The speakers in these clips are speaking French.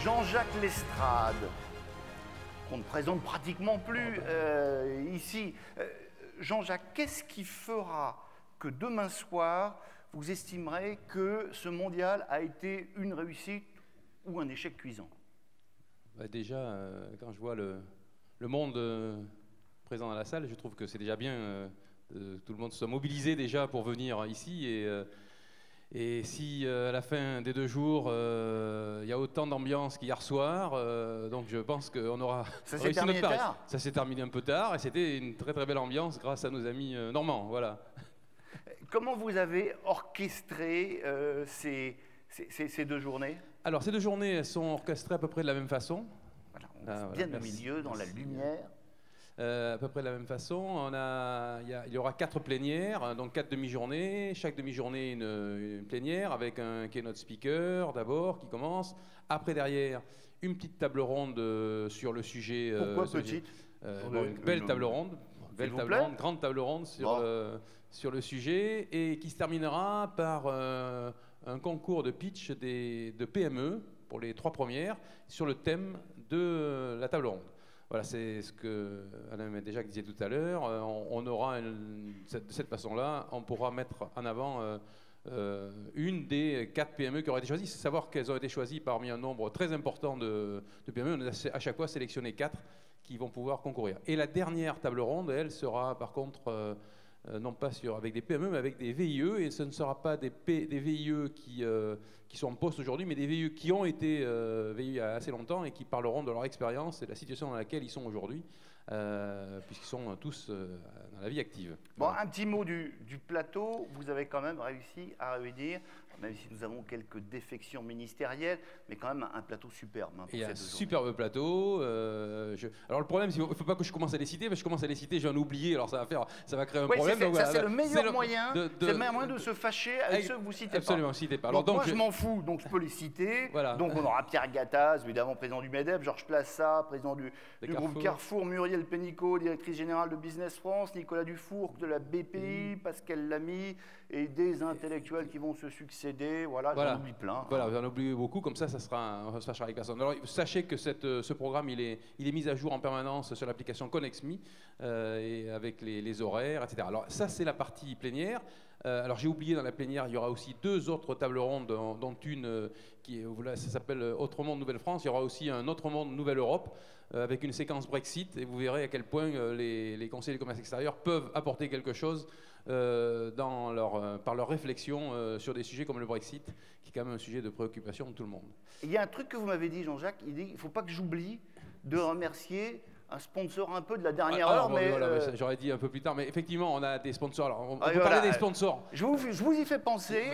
Jean-Jacques Lestrade, qu'on ne présente pratiquement plus ici. Jean-Jacques, qu'est-ce qui fera que demain soir, vous estimerez que ce mondial a été une réussite ou un échec cuisant? Déjà, quand je vois le monde présent dans la salle, je trouve que c'est déjà bien que tout le monde soit mobilisé déjà pour venir ici. Et si à la fin des 2 jours, il y a autant d'ambiance qu'hier soir, donc je pense qu'on aura réussi notre pari. Ça s'est terminé un peu tard et c'était une très très belle ambiance grâce à nos amis normands. Voilà. Comment vous avez orchestré ces 2 journées? Alors ces 2 journées, elles sont orchestrées à peu près de la même façon. Voilà, on est bien au milieu, dans la lumière. À peu près de la même façon. Il y aura 4 plénières, donc 4 demi-journées. Chaque demi-journée, une plénière avec un keynote speaker d'abord qui commence. Après, derrière, une petite table ronde sur le sujet. Pourquoi petite? Une belle table ronde. Grande table ronde sur le sujet et qui se terminera par un concours de pitch de PME pour les 3 premières sur le thème de la table ronde. Voilà, c'est ce que Alain Médéjac disait tout à l'heure. On aura de cette façon-là, on pourra mettre en avant une des 4 PME qui auraient été choisies. C'est savoir qu'elles ont été choisies parmi un nombre très important de PME. On a à chaque fois sélectionné 4 qui vont pouvoir concourir. Et la dernière table ronde, elle sera par contre non pas avec des PME, mais avec des VIE. Et ce ne sera pas des VIE qui sont en poste aujourd'hui, mais des VIE qui ont été VIE il y a assez longtemps et qui parleront de leur expérience et de la situation dans laquelle ils sont aujourd'hui, puisqu'ils sont tous dans la vie active. Bon, un petit mot du plateau. Vous avez quand même réussi à réunir, même si nous avons quelques défections ministérielles, mais quand même un plateau superbe. Hein, et un superbe plateau. Alors le problème, il ne faut pas que je commence à les citer, parce que je commence à les citer, j'en ai oublié, alors ça va créer un problème. Donc, c'est le meilleur moyen de se fâcher avec ceux que vous citez absolument, citez pas. Alors, donc moi, je m'en fous, donc je peux les citer. Voilà. Donc on aura Pierre Gattaz, évidemment, président du MEDEF, Georges Plassa, président du groupe Carrefour, Muriel Pénicaud, directrice générale de Business France, Nicolas Dufour de la BPI, Pascal Lamy, et des intellectuels qui vont se succéder. Voilà. J'en oublie plein. Voilà, j'en oublie beaucoup, comme ça se fâchera avec personne. Alors sachez que ce programme, il est mis à jour en permanence sur l'application ConnexMe, et avec les horaires, etc. Alors ça, c'est la partie plénière. Alors j'ai oublié, dans la plénière, il y aura aussi 2 autres tables rondes, dont une ça s'appelle Autre Monde Nouvelle-France. Il y aura aussi un Autre Monde Nouvelle-Europe, avec une séquence Brexit, et vous verrez à quel point les conseillers du commerce extérieur peuvent apporter quelque chose par leur réflexion sur des sujets comme le Brexit, qui est quand même un sujet de préoccupation de tout le monde. Il y a un truc que vous m'avez dit, Jean-Jacques, il ne faut pas que j'oublie de remercier un sponsor un peu de la dernière heure. Mais j'aurais dit un peu plus tard, mais effectivement, on a des sponsors. Alors, on peut parler des sponsors. Je vous y fais penser.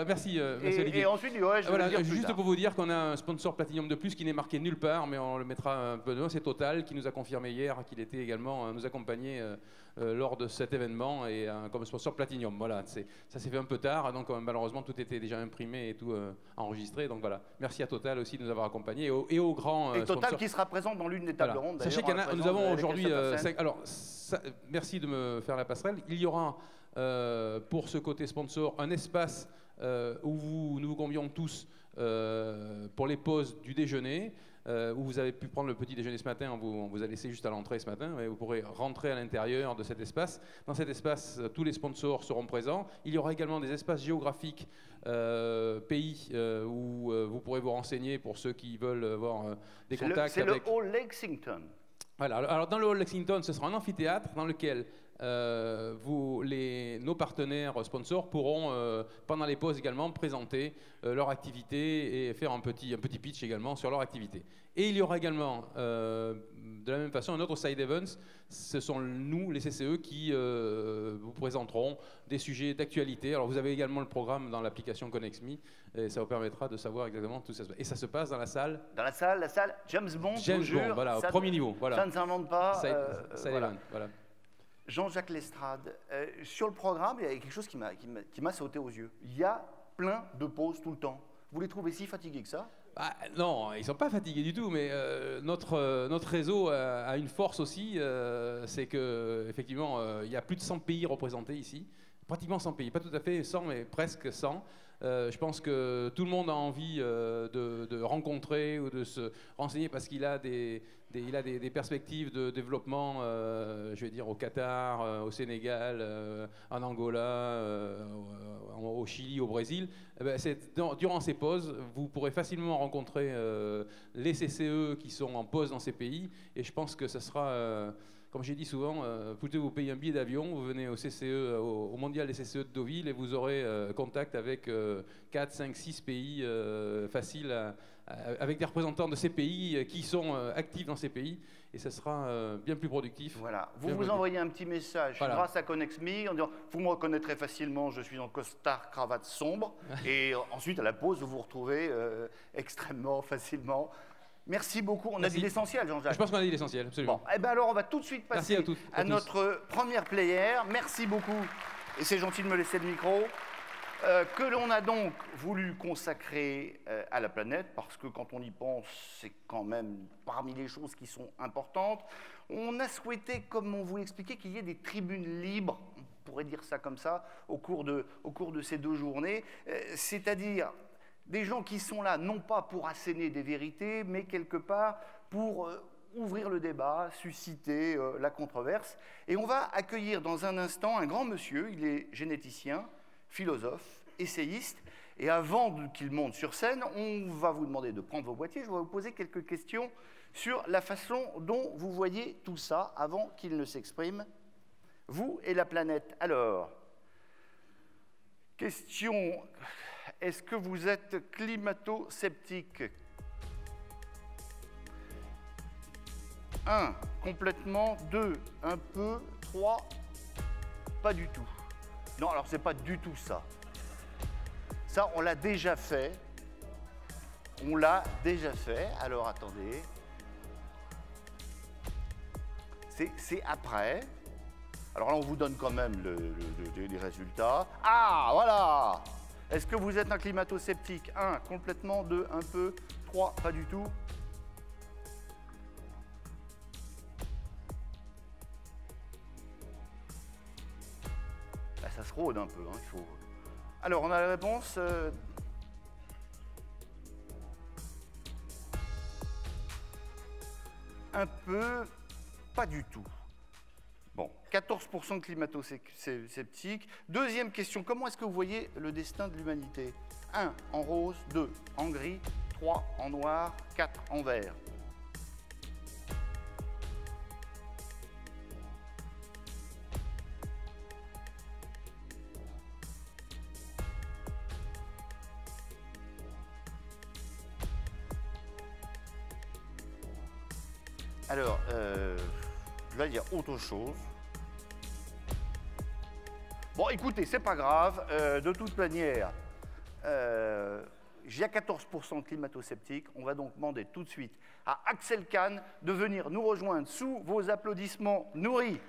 Merci Olivier. Et ensuite, je vais dire juste pour vous dire qu'on a un sponsor Platinum de plus qui n'est marqué nulle part, mais on le mettra un peu de loin. C'est Total qui nous a confirmé hier qu'il était également nous accompagner lors de cet événement et comme sponsor Platinum. Voilà, ça s'est fait un peu tard, donc malheureusement tout était déjà imprimé et tout enregistré. Donc voilà, merci à Total aussi de nous avoir accompagnés et aux grands sponsors. Et Total qui sera présent dans l'une des tables rondes. Sachez nous avons aujourd'hui. Merci de me faire la passerelle. Il y aura pour ce côté sponsor un espace où nous vous convions tous pour les pauses du déjeuner. Où vous avez pu prendre le petit déjeuner ce matin, on vous a laissé juste à l'entrée ce matin, mais vous pourrez rentrer à l'intérieur de cet espace. Dans cet espace, tous les sponsors seront présents. Il y aura également des espaces géographiques pays où vous pourrez vous renseigner pour ceux qui veulent avoir des contacts. C'est le Hall Lexington. Voilà, alors dans le Hall Lexington, ce sera un amphithéâtre dans lequel nos partenaires sponsors pourront, pendant les pauses également, présenter leur activité et faire un petit pitch également sur leur activité. Et il y aura également, de la même façon, un autre side events. Ce sont nous, les CCE, qui vous présenteront des sujets d'actualité. Alors vous avez également le programme dans l'application ConnexMe, et ça vous permettra de savoir exactement tout ça. Et ça se passe dans la salle. Dans la salle James Bond, voilà, au premier niveau. Voilà. Ça ne s'invente pas. Voilà. Jean-Jacques Lestrade, sur le programme, il y a quelque chose qui m'a sauté aux yeux. Il y a plein de pauses tout le temps. Vous les trouvez si fatigués que ça? Non, ils ne sont pas fatigués du tout, mais notre réseau a une force aussi, c'est qu'effectivement, il y a plus de 100 pays représentés ici. Pratiquement 100 pays, pas tout à fait 100, mais presque 100. Je pense que tout le monde a envie de rencontrer ou de se renseigner parce qu'il a des perspectives de développement, je vais dire, au Qatar, au Sénégal, en Angola, au Chili, au Brésil. Eh ben, durant ces pauses, vous pourrez facilement rencontrer les CCE qui sont en pause dans ces pays. Et je pense que ça sera... comme j'ai dit souvent, vous payez un billet d'avion, vous venez au CCE, au Mondial des CCE de Deauville et vous aurez contact avec 4, 5, 6 pays faciles, avec des représentants de ces pays qui sont actifs dans ces pays et ça sera bien plus productif. Voilà, vous envoyez un petit message grâce à ConnexMe en disant « Vous me reconnaîtrez facilement, je suis en costard, cravate sombre » et ensuite à la pause, vous vous retrouvez extrêmement facilement. Merci beaucoup. On a dit l'essentiel, Jean-Jacques. Je pense qu'on a dit l'essentiel, absolument. Bon, eh ben alors on va tout de suite passer à notre première player. Merci beaucoup, et c'est gentil de me laisser le micro, que l'on a donc voulu consacrer à la planète, parce que quand on y pense, c'est quand même parmi les choses qui sont importantes. On a souhaité, comme on vous l'expliquait, qu'il y ait des tribunes libres, on pourrait dire ça comme ça, au cours de ces 2 journées, c'est-à-dire... des gens qui sont là, non pas pour asséner des vérités, mais quelque part pour ouvrir le débat, susciter la controverse. Et on va accueillir dans un instant un grand monsieur, il est généticien, philosophe, essayiste. Et avant qu'il monte sur scène, on va vous demander de prendre vos boîtiers. Je vais vous poser quelques questions sur la façon dont vous voyez tout ça avant qu'il ne s'exprime. Vous et la planète. Alors, question... Est-ce que vous êtes climato-sceptique? 1, complètement. 2, un peu. 3, pas du tout. Non, alors c'est pas du tout ça. Ça, on l'a déjà fait. On l'a déjà fait. Alors, attendez. C'est après. Alors là, on vous donne quand même les résultats. Ah, voilà! Est-ce que vous êtes un climato-sceptique? 1, complètement. 2, un peu. 3, pas du tout. Là, ça se rôde un peu. Hein, il faut... Alors, on a la réponse. Un peu, pas du tout. Bon, 14% de climato-sceptiques. Deuxième question, comment est-ce que vous voyez le destin de l'humanité? 1 en rose, 2 en gris, 3 en noir, 4 en vert. Alors, je vais dire autre chose. Bon, écoutez, c'est pas grave. De toute manière, j'ai 14% de climato-sceptiques. On va donc demander tout de suite à Axel Kahn de venir nous rejoindre sous vos applaudissements nourris.